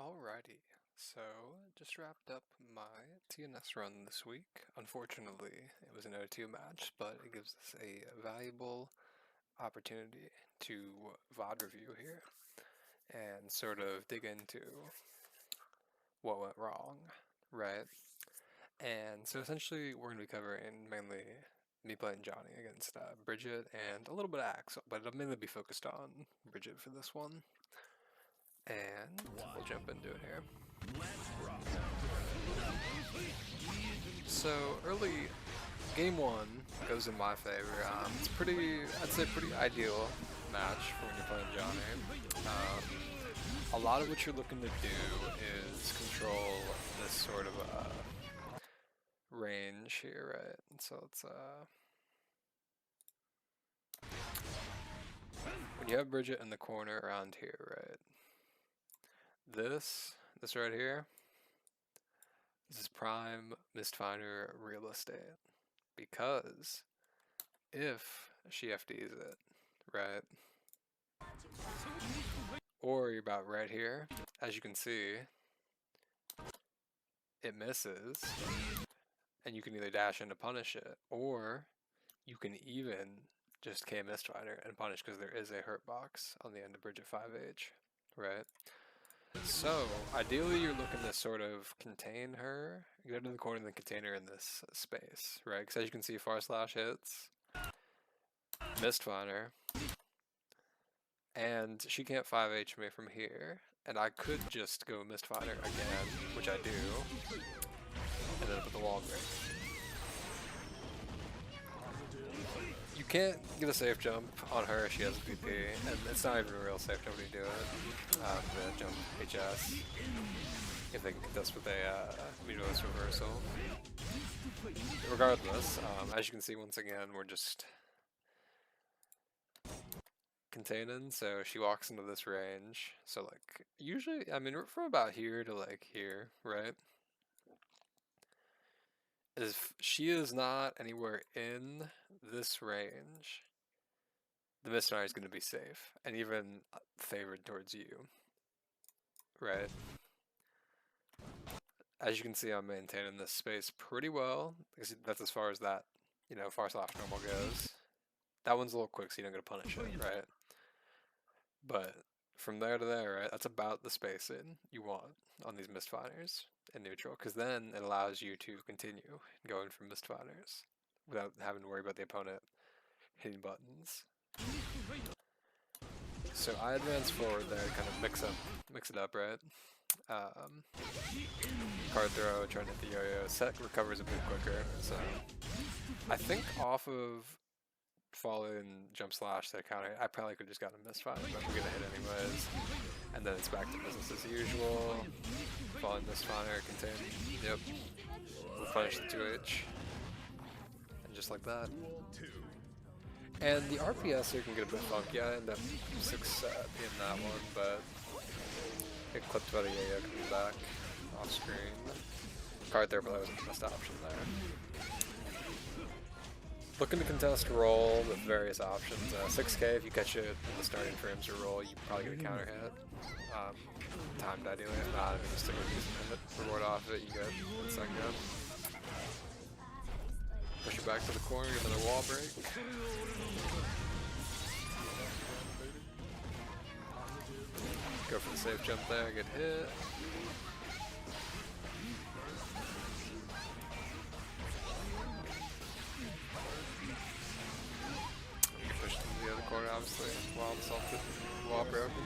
Alrighty, so just wrapped up my TNS run this week. Unfortunately, it was an O2 match, but it gives us a valuable opportunity to VOD review here and sort of dig into what went wrong, right? And so essentially, we're going to be covering mainly me playing Johnny against Bridget and a little bit of Axel, but it'll mainly be focused on Bridget for this one. And we'll jump into it here. So early game one goes in my favor. It's I'd say pretty ideal match for when you're playing Johnny. A lot of what you're looking to do is control this sort of range here, right? And so it's when you have Bridget in the corner around here, right? This right here, this is prime Mistfinder real estate, because if she FDs it, right? Or you're about right here, as you can see, it misses, and you can either dash in to punish it, or you can even just K Mistfinder and punish because there is a hurt box on the end of Bridget 5H, right? So, ideally you're looking to sort of contain her, get in the corner and then contain her in this space, right? Because as you can see, far slash hits, Mistfinder, and she can't 5H me from here, and I could just go Mistfinder again, which I do, and then put the wall break. You can't get a safe jump on her if she has a PP, and it's not even a real safe jump when you do it. The jump HS, if they can contest with a meterless reversal. Regardless, as you can see, once again, we're just containing, so she walks into this range. So, like, usually, I mean, from about here to, like, here, right? If she is not anywhere in this range, the Mistfinder is going to be safe, and even favored towards you, right? As you can see, I'm maintaining this space pretty well, because that's as far as that, far slash normal goes. That one's a little quick, so you don't get to punish it, right? But from there to there, right, that's about the spacing you want on these Mistfinders in neutral, because then it allows you to continue going for Mistfinders without having to worry about the opponent hitting buttons. So I advance forward there to kind of mix it up, right? Card throw, trying to hit the yo-yo. Set recovers a bit quicker, so I think off of fall in jump slash that counter, I probably could have just gotten a Mistfinder, but we're gonna hit anyways. And then it's back to business as usual. Fall in Mistfinder, contain. Yep. We'll punish the 2H. And just like that. And the RPS here can get a bit funky. I end up 6 in that one, but get clipped by the yo-yo coming back off screen. Card there probably wasn't the best option there. Looking to contest roll with various options. 6k if you catch it in the starting frames or roll, you probably get a counter hit. Timed ideally, if not, I mean, just take a decent hit, reward off it, you get a second gun. Push it back to the corner, get another wall break. Go for the safe jump there, get hit. Get pushed into the other corner, obviously, while assaulted, wall broken.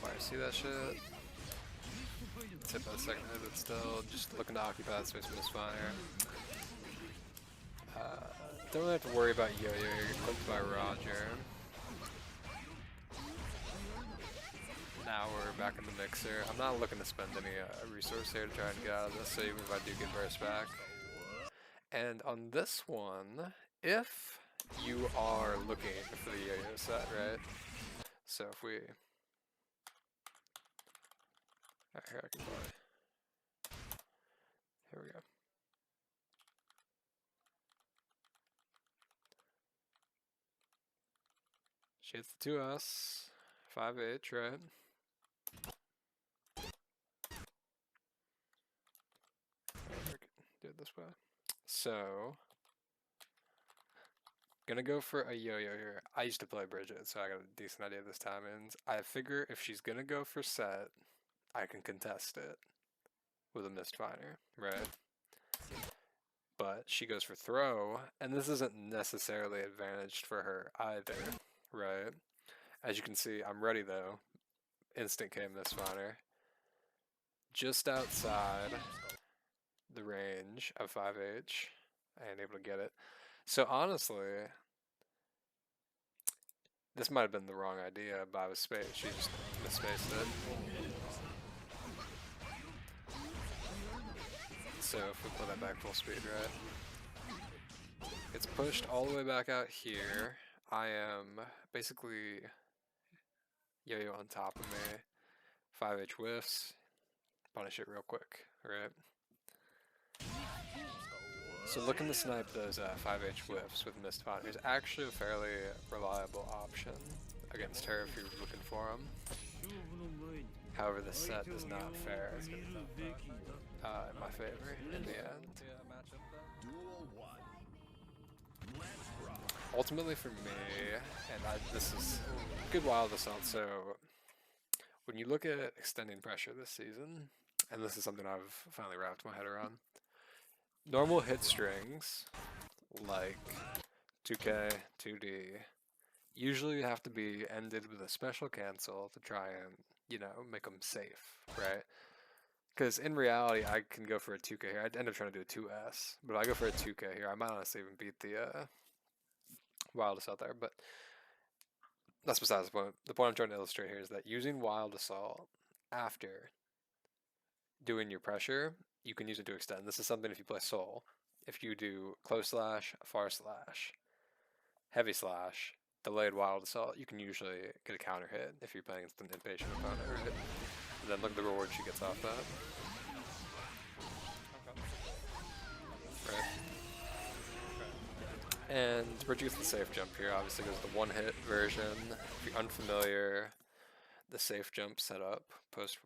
Fire, see that shit? It's hit by the second hit, but still just looking to occupy that space with Mistfinder. Don't really have to worry about yo-yo here, get clipped by Roger. Now we're back in the mixer. I'm not looking to spend any resource here to try and get out of this, so even if I do get burst back. And on this one, if you are looking for the yo-yo set, right? So if we... Alright, here I can play. Here we go. She hits the 2S, 5H, right? this way. So, gonna go for a yo-yo here. I used to play Bridget, so I got a decent idea of this timings. I figure if she's gonna go for set, I can contest it with a Mistfinder, right? But she goes for throw, and this isn't necessarily advantaged for her either, right? As you can see, I'm ready though. Instant K Mistfinder. Just outside the range of 5H, and able to get it. So honestly, this might have been the wrong idea, but I was she just misspaced it. So if we put that back full speed, right? It's pushed all the way back out here. I am basically yo-yo on top of me. 5H whiffs. Punish it real quick, right? So looking to snipe those 5H whiffs with Mistfinder is actually a fairly reliable option against her if you're looking for them. However, the set is not fair in my favor in the end. Ultimately for me, and this is good wild assault, so when you look at extending pressure this season, and this is something I've finally wrapped my head around, normal hit strings, like 2K, 2D, usually have to be ended with a special cancel to try and, you know, make them safe, right? Because in reality, I can go for a 2K here. I'd end up trying to do a 2S, but if I go for a 2K here, I might honestly even beat the Wild Assault there, but that's besides the point. The point I'm trying to illustrate here is that using Wild Assault after doing your pressure, you can use it to extend. This is something if you play Soul. If you do close slash, far slash, heavy slash, delayed Wild Assault, you can usually get a counter hit if you're playing against an impatient opponent, right? And then look at the reward she gets off that. Right. And Bridget gets the safe jump here. Obviously goes the one-hit version. If you're unfamiliar, the safe jump setup post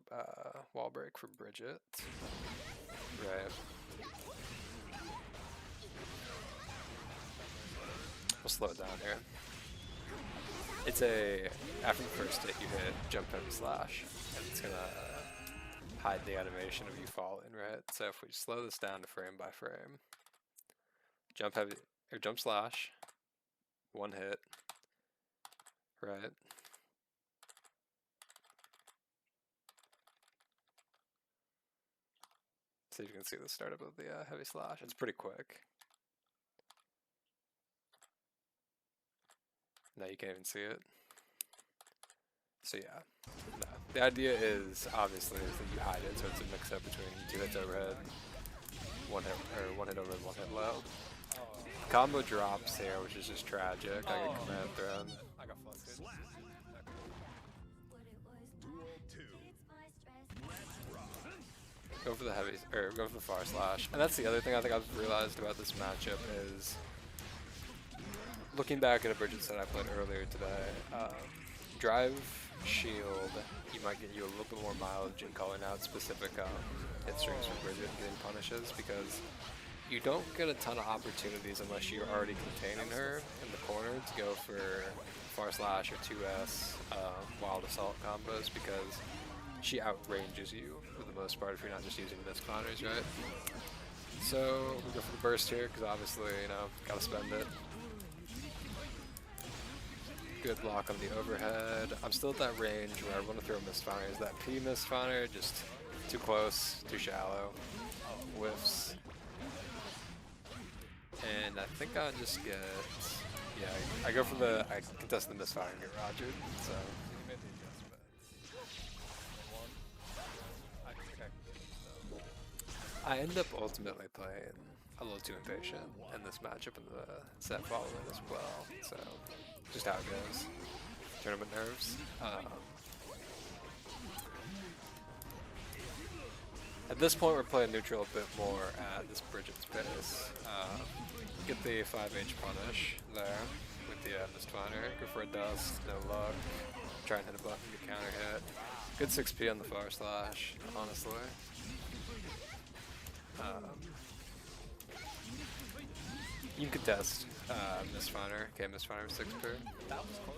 wall break for Bridget. Right. We'll slow it down here. It's after the first hit you hit jump heavy slash, and it's gonna hide the animation of you falling, right? So if we slow this down to frame by frame, jump heavy or jump slash, one hit, right? So you can see the startup of the heavy slash. It's pretty quick. Now you can't even see it. So yeah, no. The idea is obviously is that you hide it, so it's a mix-up between 2 hits overhead, one hit overhead, 1 hit low. Combo drops here, which is just tragic. I get command thrown. I got flustered. Go for the heavy, or go for the far slash. And that's the other thing I think I've realized about this matchup is, looking back at a Bridget set I played earlier today, drive, shield, you might get you a little bit more mileage in calling out specific hit strings for Bridget and getting punishes, because you don't get a ton of opportunities unless you're already containing her in the corner to go for far slash or 2S wild assault combos, because she outranges you for the most part if you're not just using Mistfinders, right? So we go for the burst here because obviously, you know, gotta spend it. Good block on the overhead. I'm still at that range where I want to throw Mistfinders. That P Mistfinder, just too close, too shallow. Whiffs. And I think I'll just get, yeah, I go for I contest the Mistfire and get Roger, so. I end up ultimately playing a little too impatient in this matchup in the set following as well, so just how it goes. Tournament nerves. At this point we're playing neutral a bit more at this Bridget's pace. Get the 5H punish there with the Mistfinder. Go for a dust, no luck. Try and hit a button, get counter hit. Good 6P on the far slash, honestly. You can test Misfinder. Okay, Misfinder 6 per. That was close.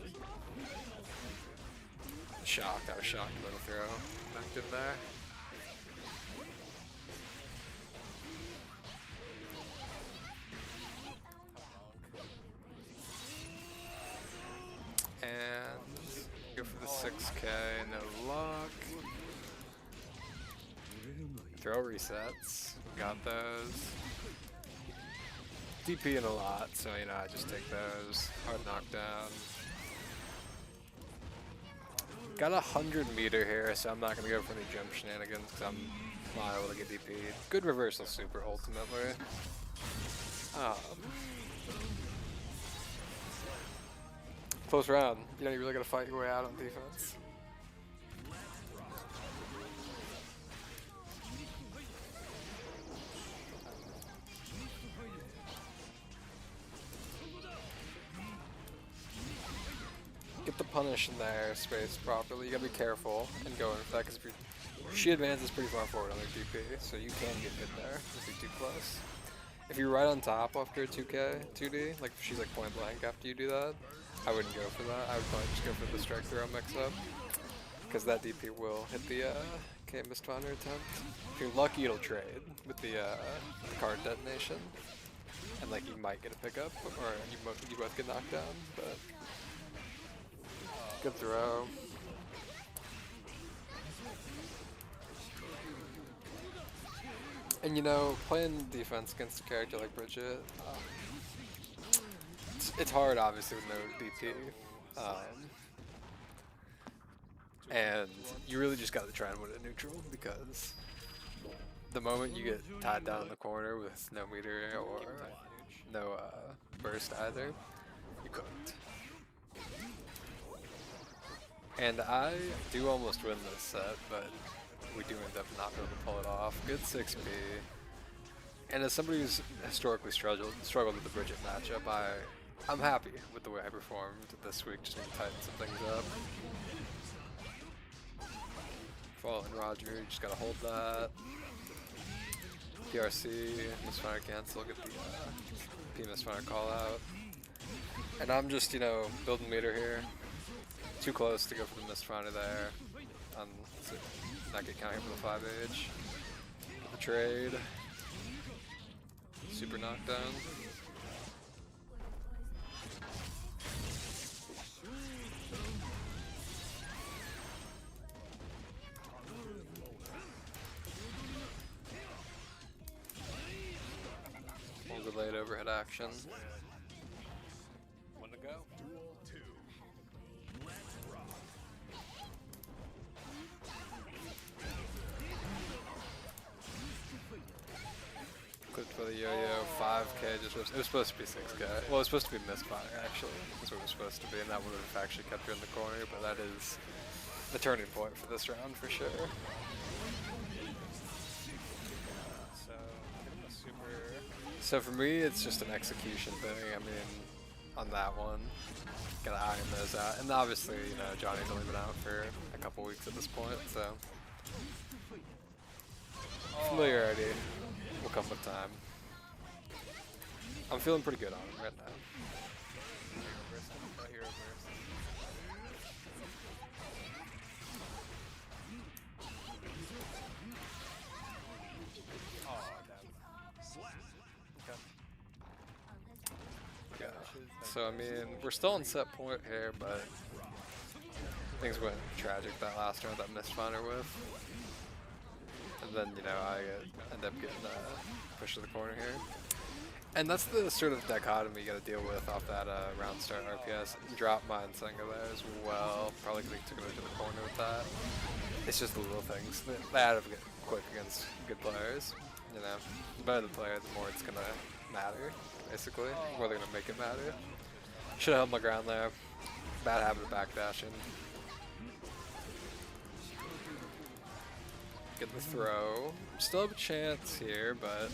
Shocked. I was shocked by the throw. Knocked in there. And go for the 6K. No luck. Throw resets. Got those. DP in a lot, so you know I just take those. Hard knockdown. Got 100 meter here, so I'm not gonna go for any jump shenanigans because I'm not able to get DP'd. Good reversal super ultimately. Close round. You know you really gotta fight your way out on defense. Get the punish in there space properly. You gotta be careful and go in for that because she advances pretty far forward on her DP, so you can get hit there if you're too close. If you're right on top after 2K, 2D, like if she's like point blank after you do that, I wouldn't go for that. I would probably just go for the strike throw mix up because that DP will hit the Misfinder attempt. If you're lucky, it'll trade with the card detonation, and like you might get a pickup or you both get knocked down, but. Good throw. And you know, playing defense against a character like Bridget, it's hard obviously with no DP. And you really just gotta try and win it neutral because the moment you get tied down in the corner with no meter or no burst either, you cooked. And I do almost win this set, but we do end up not being able to pull it off. Good 6P. And as somebody who's historically struggled with the Bridget matchup, I'm happy with the way I performed this week. Just need to tighten some things up. Following Roger, you just gotta hold that. PRC, Misfinder cancel, get the P Misfinder call out. And I'm just, you know, building meter here. Too close to go for the Misfinder there. Not get counted for the 5H. The trade. Super knockdown. Full delayed overhead action. One to go. Clipped for the yo-yo, 5K, it was supposed to be 6K. Well, it was supposed to be Misfire, actually. That's what it was supposed to be, and that would have actually kept her in the corner, but that is the turning point for this round, for sure. So for me, it's just an execution thing. I mean, on that one, gotta iron those out. And obviously, you know, Johnny's only been out for a couple weeks at this point, so. Familiarity will come with time. I'm feeling pretty good on him right now. Yeah. So I mean, we're still on set point here, but things went tragic that last round that Misfinder with. And then, you know, I end up getting pushed to the corner here. And that's the sort of dichotomy you gotta deal with off that round start RPS. Drop my Senga there as well. Probably could have took it to the corner with that. It's just the little things that add up quick against good players. You know, the better the player, the more it's gonna matter, basically. The more they're gonna make it matter. Should have held my ground there. Bad habit of backdashing. Get the throw. Still have a chance here, but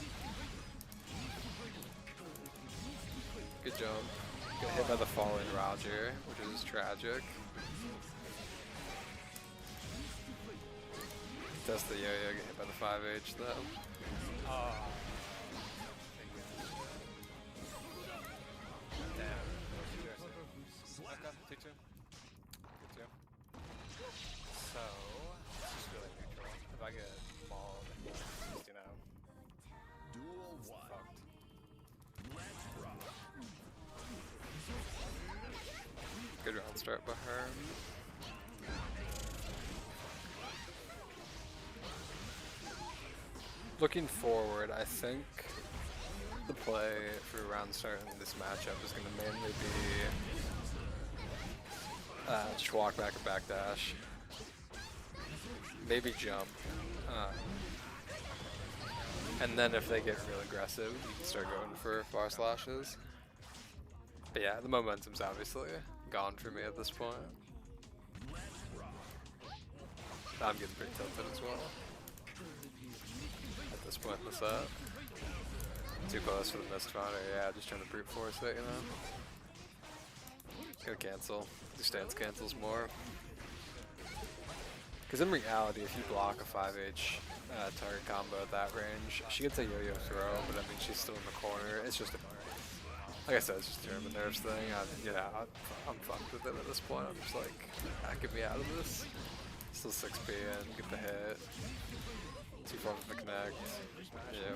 good jump. Get hit by the falling Roger, which is tragic. Test the yo-yo, get hit by the 5H though. T2. Good too. So, it's just really neutral. If I get mauled, just, you know, Duel 1. fucked. Let's rock. Good round start by her. Looking forward, I think the play for round start in this matchup is going to mainly be just walk back and backdash. Maybe jump. And then if they get real aggressive, you can start going for far slashes. But yeah, the momentum's obviously gone for me at this point. I'm getting pretty tilted as well. At this point in the set. Too close for the missed founder, yeah, just trying to brute force it, you know? Gonna cancel. Do stance cancels more. Because in reality, if you block a 5H target combo at that range, she gets a yo-yo throw, but I mean, she's still in the corner. It's just like I said, it's just a nervous thing. I'm fucked with it at this point. I'm just like, get me out of this. Still 6p and get the hit. 2 forms of the connect. Yeah.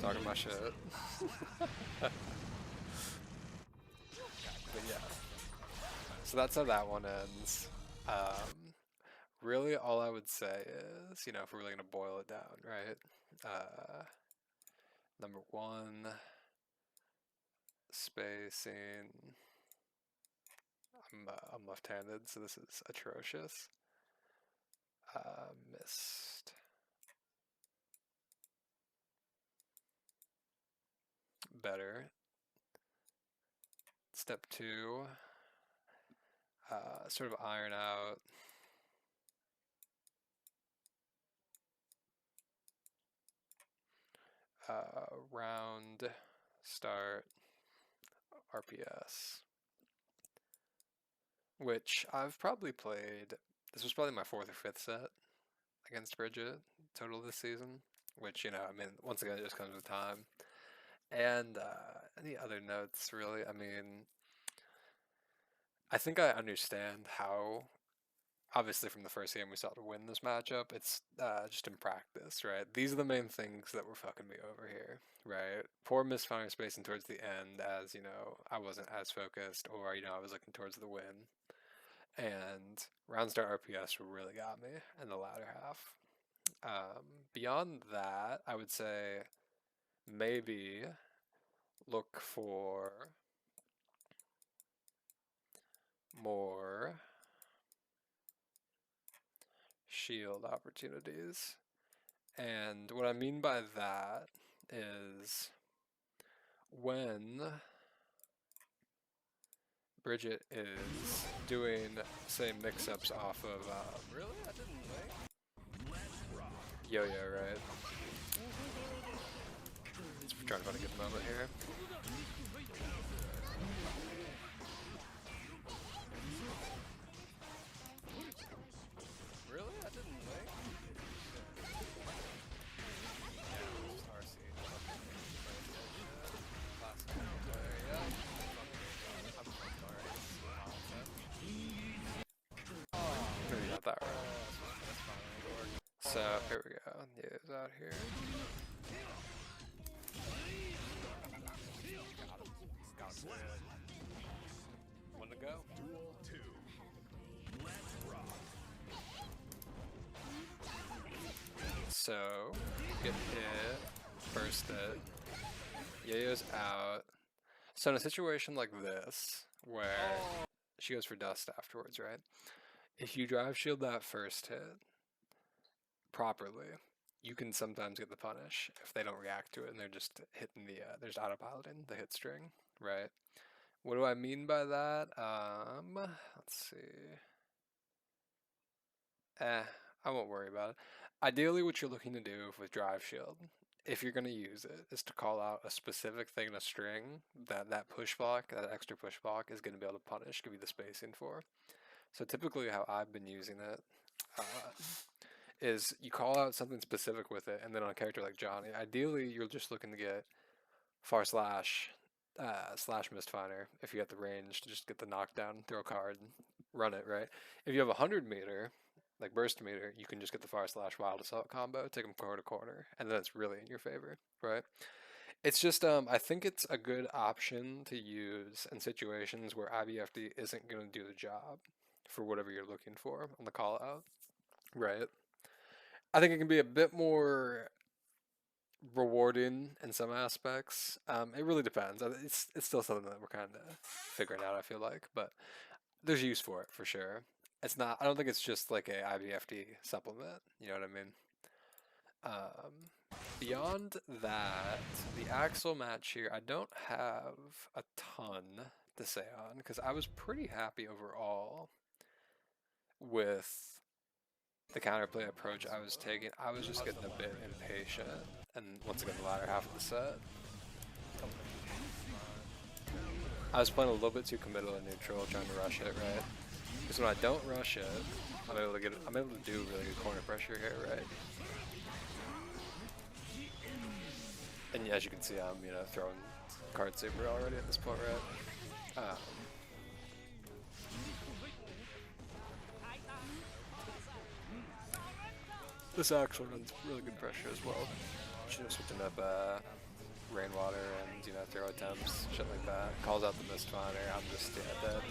Talking my shit. But yeah. So that's how that one ends. Really, all I would say is, you know, if we're really gonna boil it down, right? Number 1, spacing. I'm left-handed, so this is atrocious. Missed. Better. Step 2. Sort of iron out. Round start RPS. Which I've probably played, this was probably my 4th or 5th set against Bridget total this season, which, you know, I mean, once again, it just comes with time. And any other notes, really? I mean, I think I understand how, obviously from the first game we saw to win this matchup, it's just in practice, right? These are the main things that were fucking me over here, right? Poor misfiring spacing towards the end, as, you know, I wasn't as focused, or, you know, I was looking towards the win. And round start RPS really got me in the latter half. Beyond that, I would say maybe look for more shield opportunities. And what I mean by that is when Bridget is doing, say, mix-ups off of Really? I didn't think. yo-yo, right? Just trying to find a good moment here. Really? I didn't think. Yeah, just RC. Classic player, I'm Maybe not that right. That's fine. So, here we go. Yeah, it's out here. Got him. One to go. Duel 2. Let's rock. So, get hit, burst it, Yayo's out. So in a situation like this, where she goes for dust afterwards, right? If you drive shield that first hit properly, you can sometimes get the punish if they don't react to it and they're just hitting the, they're just autopiloting the hit string, right? What do I mean by that? Let's see. I won't worry about it. Ideally, what you're looking to do with drive shield, if you're going to use it, is to call out a specific thing in a string that push block, that extra push block, is going to be able to punish, give you the spacing for. So typically, how I've been using it is you call out something specific with it, and then on a character like Johnny, ideally you're just looking to get far slash slash Mistfinder if you got the range to just get the knockdown, throw a card, run it, right? If you have a 100-meter, like burst meter, you can just get the fire slash wild assault combo, take them corner to corner, and then it's really in your favor, right? It's just I think it's a good option to use in situations where IBFD isn't going to do the job for whatever you're looking for on the call out, right? I think it can be a bit more rewarding in some aspects. It really depends. It's still something that we're kind of figuring out, I feel like, but there's use for it for sure. It's not. I don't think it's just like a IBFD supplement. You know what I mean? Beyond that, the Axel match here, I don't have a ton to say on because I was pretty happy overall with the counterplay approach I was taking. I was just getting a bit impatient, and once again, the latter half of the set, I was playing a little bit too committal and neutral, trying to rush it, right? Because when I don't rush it, I'm able to do really good corner pressure here, right? And as you can see, I'm throwing card super already at this point, right? This actually runs really good pressure as well. Switching up rainwater and throw attempts, shit like that. Calls out the Mistfinder. I'm just dead.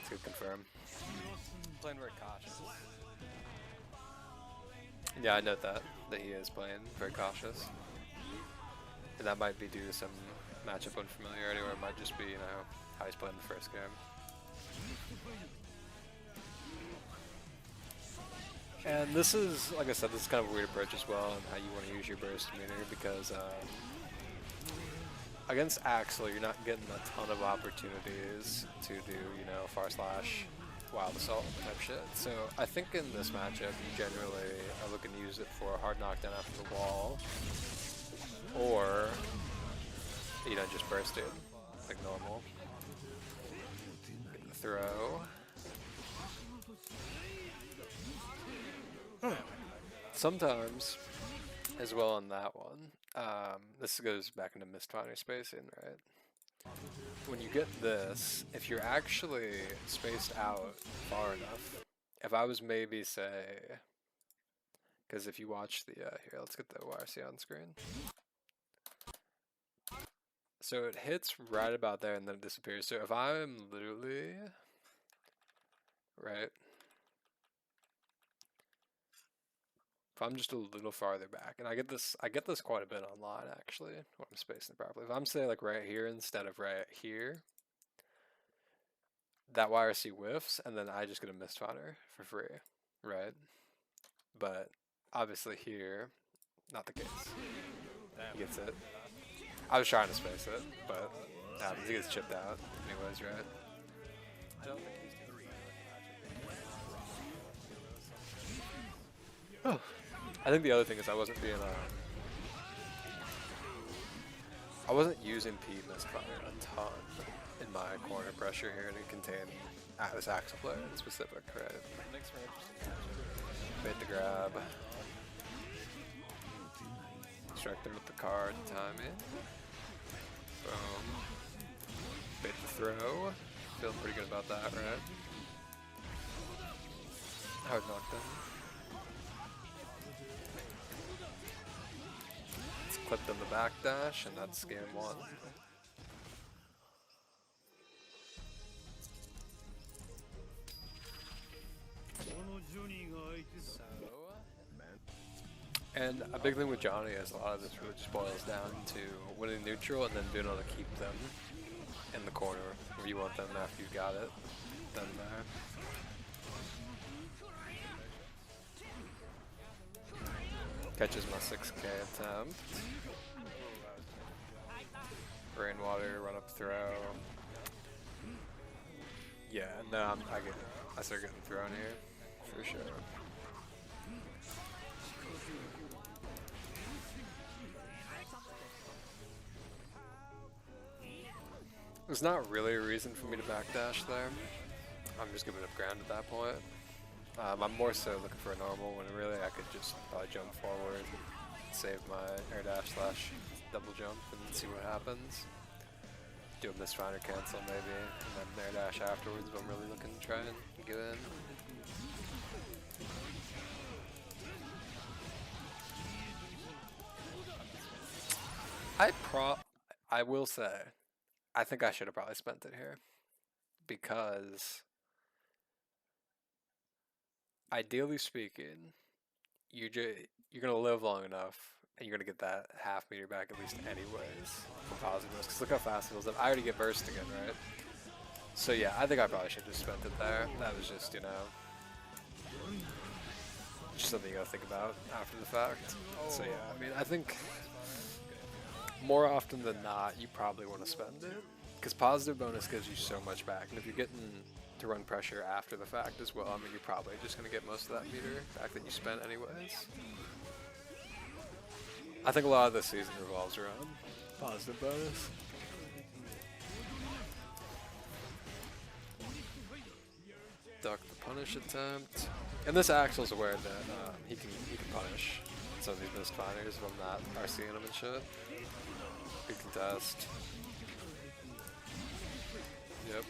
It's good confirm. Playing very cautious. Yeah, I note that he is playing very cautious. And that might be due to some matchup unfamiliarity, or it might just be, how he's playing the first game. And this is, like I said, this is kind of a weird approach as well on how you want to use your burst meter, because against Axl, you're not getting a ton of opportunities to do, far slash, wild assault type shit. So I think in this matchup, you generally are looking to use it for a hard knockdown after the wall, or just burst it like normal. Get the throw. Sometimes, as well on that one, this goes back into Mistfinder spacing, right? When you get this, if you're actually spaced out far enough, if I was maybe say, because if you watch the, here, let's get the YRC on screen. So it hits right about there and then it disappears. So if I'm literally, right, if I'm just a little farther back, and I get this quite a bit online actually, when I'm spacing it properly. If I'm say like right here instead of right here, that YRC whiffs, and then I just get a Mistfinder for free, right? But obviously here, not the case. He gets it. I was trying to space it, but he gets chipped out anyways, right? I don't think he's too Oh. I think the other thing is I wasn't using P Mistfinder a ton in my corner pressure here to contain this Axl player in specific, right? Makes for an interesting matchup. Bait the grab. Strike them with the card, timing. Boom. Bait the throw. Feeling pretty good about that, right? Hard knockdown. Let's clip them the backdash, and that's game one. And a big thing with Johnny is a lot of this really just boils down to winning neutral and then being able to keep them in the corner where you want them after you got it. Then catches my 6K attempt. Rainwater, run up throw. Yeah, no, I start getting thrown here for sure. There's not really a reason for me to backdash there. I'm just giving up ground at that point. I'm more so looking for a normal when really I could just probably jump forward, save my air dash slash double jump and see what happens. do a misfinder cancel maybe, and then nair dash afterwards. But I'm really looking to try and get in. I will say, I think I should have probably spent it here because, ideally speaking, you're gonna live long enough, and you're gonna get that half meter back at least anyways from positive burst. Because look how fast it goes up. I already get burst again, right? So yeah, I think I probably should have just spent it there. That was just, you know, just something you gotta think about after the fact. So yeah, I mean, I think more often than not, you probably want to spend it because positive bonus gives you so much back, and if you're getting to run pressure after the fact as well, I mean, you're probably just gonna get most of that meter back that you spent anyways. I think a lot of this season revolves around positive bonus. Duck the punish attempt, and this Axl's aware that he can punish some of these missed finders if I'm not RCing him and shit. Good contest. Yep.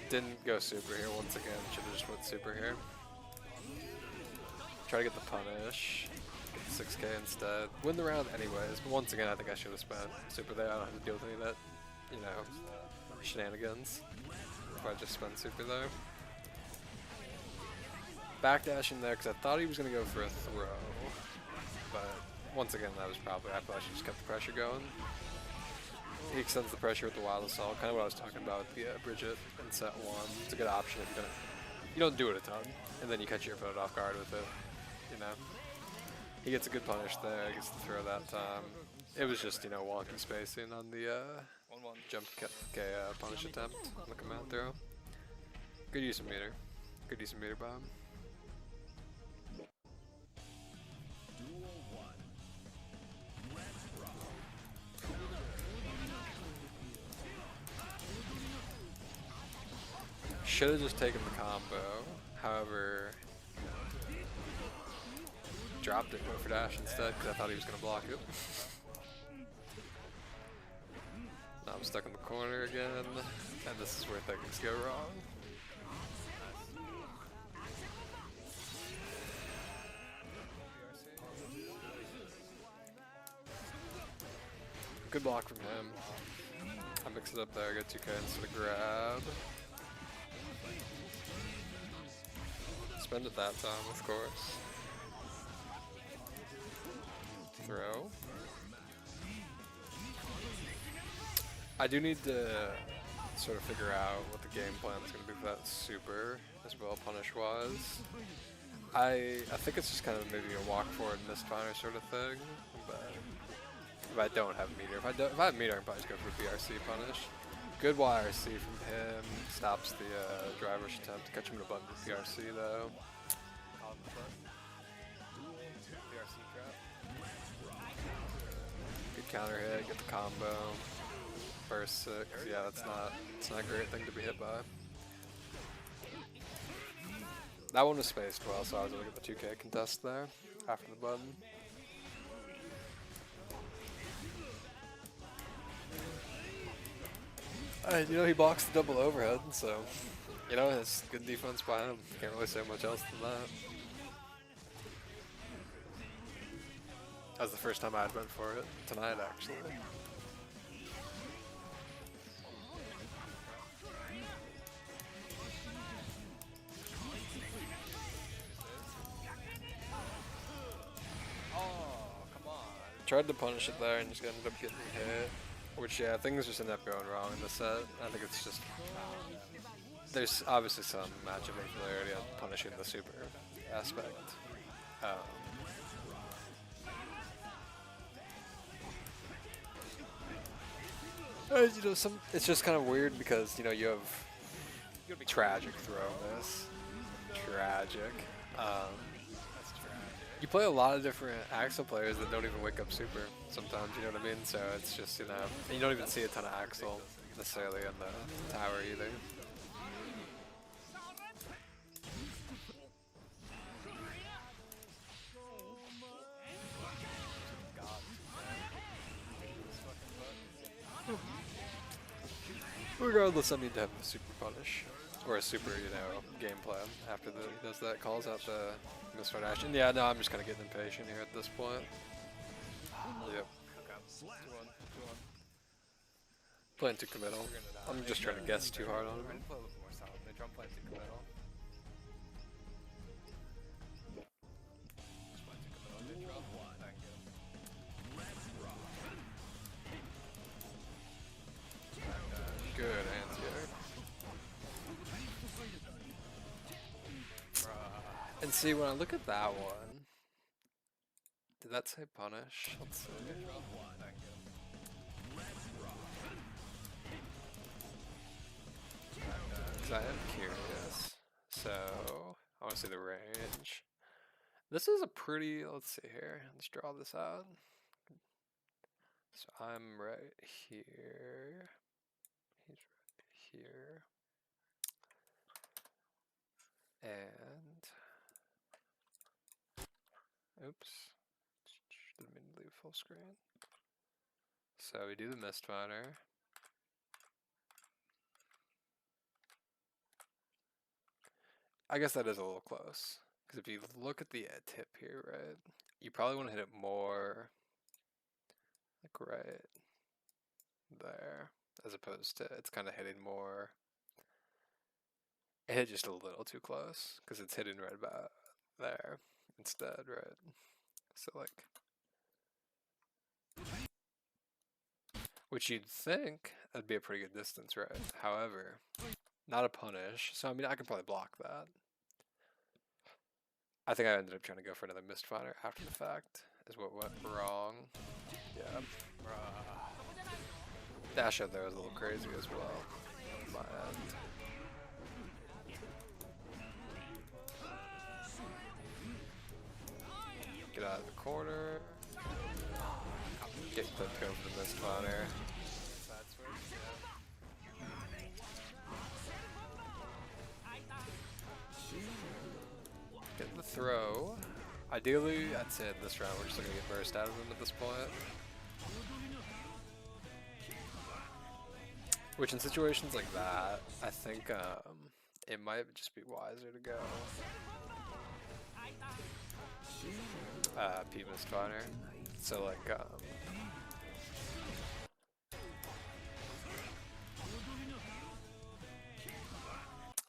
Didn't go super here once again. Should have just went super here. Try to get the punish. Get the 6k instead. Win the round anyways, but once again I think I should have spent super there. I don't have to deal with any of that, you know, shenanigans. If I just spend super there. Backdashing there because I thought he was going to go for a throw. But once again, that was probably, I thought I should just kept the pressure going. He extends the pressure with the wild assault, kind of what I was talking about with the Bridget in set 1. It's a good option if you don't do it a ton, and then you catch your opponent off guard with it, you know. He gets a good punish there, gets the throw that time. It was just, you know, wonky spacing on the jump K punish attempt on the command throw. Good use of meter. Good use of meter bomb. Should have just taken the combo, however, dropped it, went for dash instead because I thought he was going to block it. Now I'm stuck in the corner again, and this is where things go wrong. Good block from him. I mix it up there, get 2k instead of grab. Spend it that time, of course. Throw. I do need to sort of figure out what the game plan is going to be for that super as well, punish-wise. I think it's just kind of maybe a walk forward misfire sort of thing, but if I don't have meter, if I have meter, I can probably just go for a BRC punish. Good YRC from him, stops the driver's attempt to catch him in a button with PRC though. Good counter hit, get the combo. Burst 6, yeah, it's not a great thing to be hit by. That one was spaced well, so I was able to get the 2k contest there after the button. You know, he blocks the double overhead, so, you know, it's good defense by him. Can't really say much else than that. That was the first time I had went for it, tonight actually. Tried to punish it there and just ended up getting hit. Which, yeah, things just ended up going wrong in the set. I think it's just... There's obviously some matchup familiarity on punishing the super aspect. You know, it's just kind of weird because, you know, you have tragic throw in this. Tragic. You play a lot of different Axl players that don't even wake up super sometimes, you know what I mean? So it's just, you know, and you don't even see a ton of Axl necessarily in the tower either. Regardless, I need to have a super punish. Or a super, you know, game plan after he does that. Calls out the misfire action. Yeah, no, I'm just kind of getting impatient here at this point. Yep. Okay. 2-1. 2-1. Playing too committal. I'm just trying to guess too hard on I him. need to play a little bit more solid. They drum playing too committal. Just playing too committal. Neutral. Thank you. Good anti-air. And see, when I look at that one, did that say punish? Let's see. Thank you. Because I am curious. So, I want to see the range. This is a pretty, let's see here. Let's draw this out. So I'm right here. He's right here. And, oops. Didn't mean to leave full screen. So we do the Mistfinder. I guess that is a little close. Because if you look at the tip here, right, you probably want to hit it more like right there, as opposed to it's kind of hitting more. It hit just a little too close because it's hitting right about there instead, right? So like, which you'd think that'd be a pretty good distance, right? However, not a punish. So I mean, I could probably block that. I think I ended up trying to go for another Mistfinder after the fact, is what went wrong. Yeah. Dash out there was a little crazy as well. On my end. Get out of the corner. Get clipped over the Mistfinder. Side switch. Get the throw. Ideally, I'd say at this round we're just gonna get burst out of them at this point. Which in situations like that, I think it might just be wiser to go P Mistfinder. So like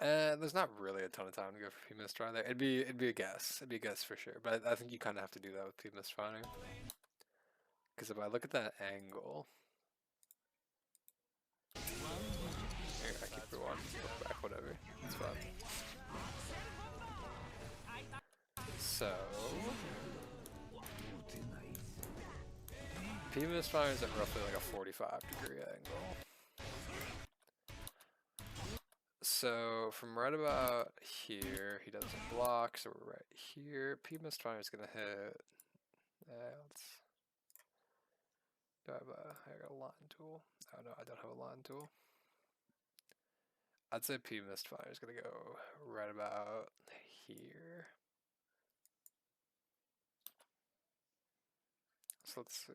there's not really a ton of time to go for P Mistfinder there. It'd be a guess. It'd be a guess for sure. But I think you kind of have to do that with P Mistfinder. Because if I look at that angle, here, I keep rewind, look back, whatever. It's fine. So P Mistfinder is at roughly like a 45-degree angle. So from right about here, he doesn't block, so we're right here. P Mistfinder is gonna hit. Let's. Do I have I got a line tool? Oh no, I don't have a line tool. I'd say P Mistfinder is gonna go right about here. So let's see.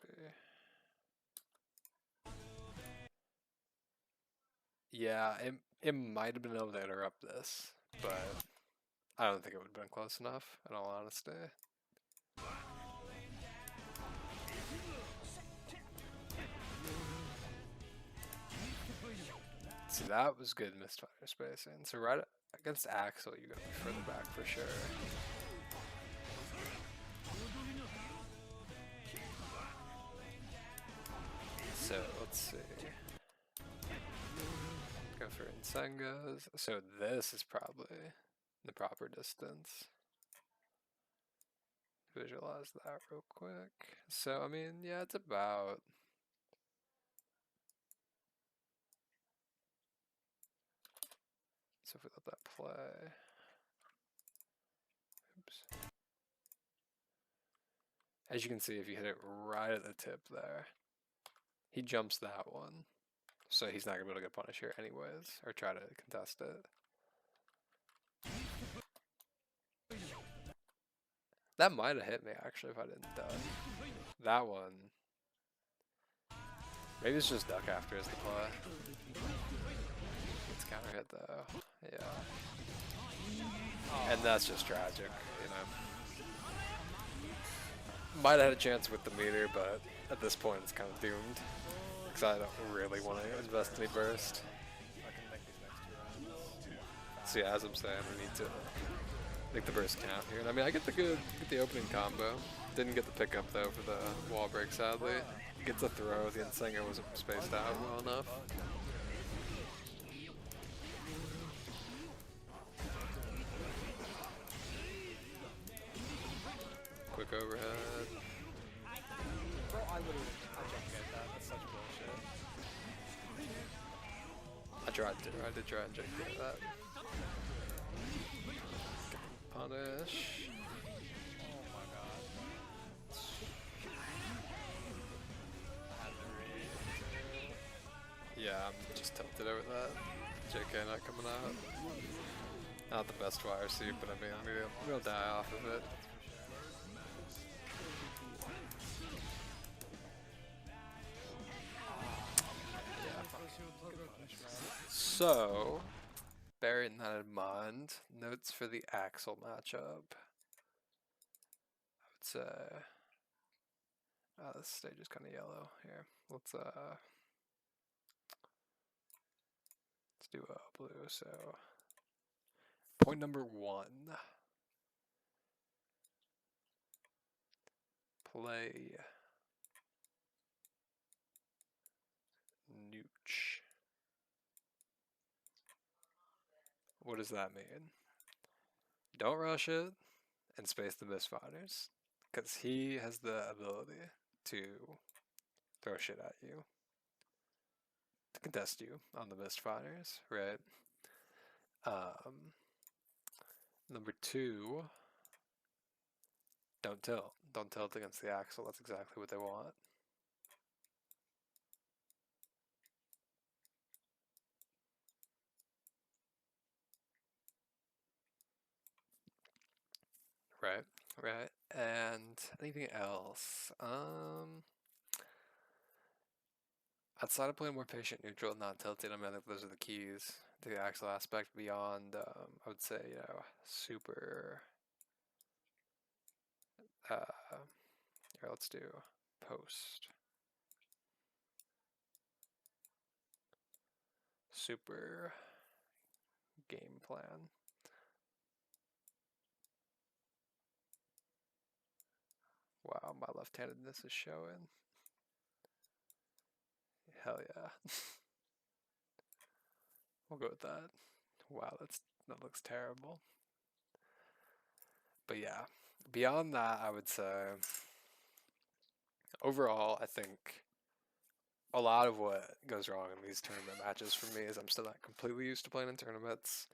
Yeah, it might have been able to interrupt this, but I don't think it would have been close enough, in all honesty. See, that was good Mistfinder spacing. So right against Axl, you gotta be further back for sure. So let's see. Go for Insengos. So this is probably the proper distance. Visualize that real quick. So I mean, yeah, it's about. So if we let that play. Oops. As you can see, if you hit it right at the tip there, he jumps that one. So he's not going to be able to get punished here anyways, or try to contest it. That might have hit me actually if I didn't duck. That one. Maybe it's just duck after is the play. though. Yeah. And that's just tragic, you know. Might have had a chance with the meter, but at this point it's kind of doomed. Because I don't really want to invest any burst. I can make these next 2 rounds. So yeah, as I'm saying, we need to make the burst count here. And I mean, I get the opening combo. Didn't get the pickup though for the wall break, sadly. Gets a throw. The Insinger wasn't spaced out well enough. Quick overhead. Bro, I don't get that. That's such bullshit. I did try and get that. Punish. Oh my god. I had to read. Yeah, I'm just tilted over that. JK not coming out. Not the best wire suit, but I mean, we'll die off of it. So, bearing that in mind, notes for the Axl matchup. I would say, this stage is kind of yellow here. Let's do a blue. So, point number 1. Play Nooch. What does that mean? Don't rush it and space the mist fighters, because he has the ability to throw shit at you, to contest you on the mist fighters, right? Number 2, don't tilt. Don't tilt against the Axl. That's exactly what they want. Right, right. And anything else? Outside of playing more patient, neutral, and not tilted, I mean, I think those are the keys to the Axl aspect. Beyond, I would say, you know, super. Here, let's do post. Super game plan. Wow, my left-handedness is showing. Hell yeah. We'll go with that. Wow, that looks terrible. But yeah, beyond that, I would say overall, I think a lot of what goes wrong in these tournament matches for me is I'm still not completely used to playing in tournaments.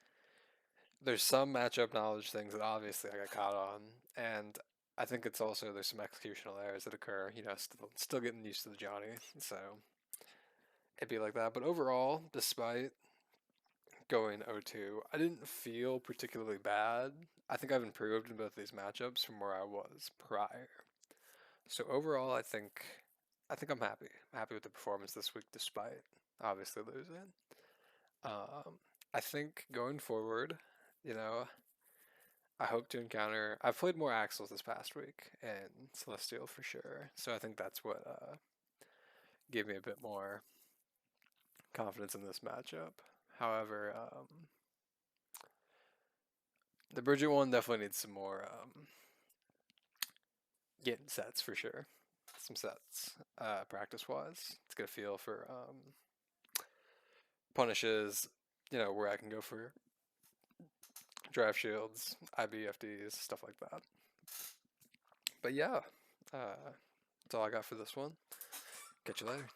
There's some matchup knowledge things that obviously I got caught on, and I think it's also there's some executional errors that occur. You know, still getting used to the Johnny, so it'd be like that. But overall, despite going 0-2, I didn't feel particularly bad. I think I've improved in both these matchups from where I was prior. So overall, I think I'm happy. I'm happy with the performance this week, despite obviously losing. I think going forward, you know, I hope to encounter. I've played more Axls this past week, and Celestial for sure. So I think that's what gave me a bit more confidence in this matchup. However, the Bridget one definitely needs some more getting sets for sure. Some sets, practice-wise, to get a feel for punishes, you know, where I can go for drive shields, IBFDs, stuff like that. But yeah, that's all I got for this one. Catch you later.